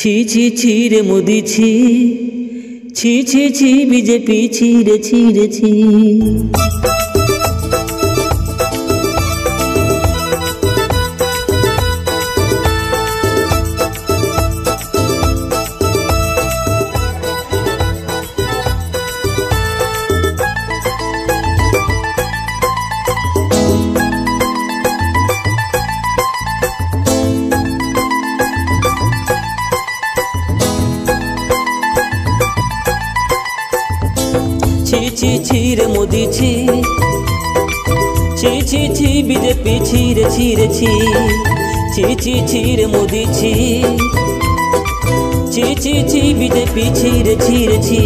ছি ছি ছি রে মোদি ছি, ছি ছি ছি বিজেপি ছি রে ছি রে ছি। ছি ছি ছি রে মোদি ছি, ছি ছি ছি বিজেপি ছি রে ছি রে ছি। ছি ছি ছি রে মোদি ছি, ছি ছি ছি বিজেপি ছি রে ছি রে ছি।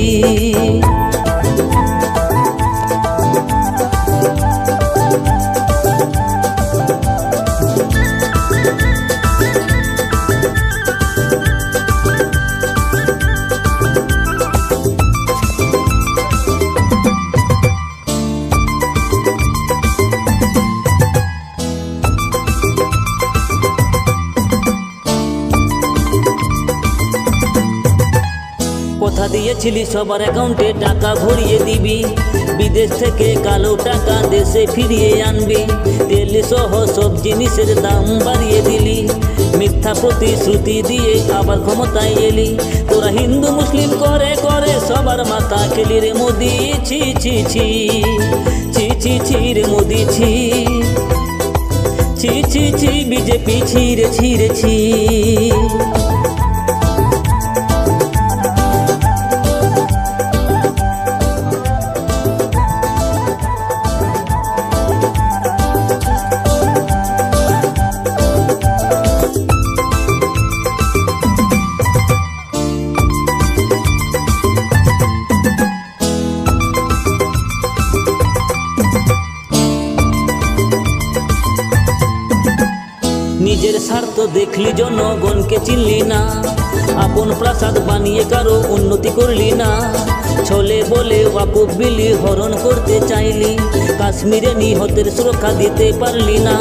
কথা দিয়েছিলি সবার অ্যাকাউন্টে টাকা ভরিয়ে দিবি, বিদেশ থেকে কালো টাকা দেশে ফিরিয়ে আনবি। তেল সহ সব জিনিসের দাম বাড়িয়ে দিলি, মিথ্যা প্রতিশ্রুতি দিয়ে আবার ক্ষমতায় এলি। তোরা হিন্দু মুসলিম করে করে সবার মাথা খেলি রে মোদি ছি ছি ছি। ছি ছি ছি রে মোদি ছি, ছি ছি ছি বিজেপি ছি রে ছি রে ছি। নিজের স্বার্থ দেখলি জনগণকে চিনলি না, আপন প্রাসাদ বানিয়ে কারো উন্নতি করলি না। ছলে বলে ওয়াকুফ বিলি হরণ করতে চাইলি, কাশ্মীরে নিহতের সুরক্ষা দিতে পারলি না।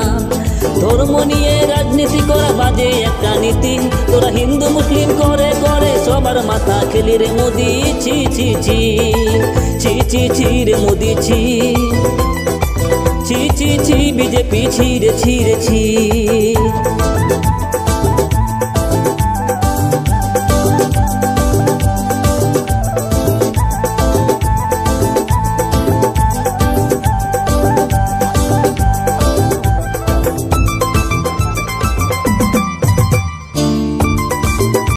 ধর্ম নিয়ে রাজনীতি করা বাজে একটা নীতি, তোরা হিন্দু মুসলিম করে করে সবার মাথা খেলি রে মোদি ছি ছি ছি। ছি ছি ছি রে মোদি ছি, ছি ছি ছি বিজেপি ছি রে ছি রে ছি।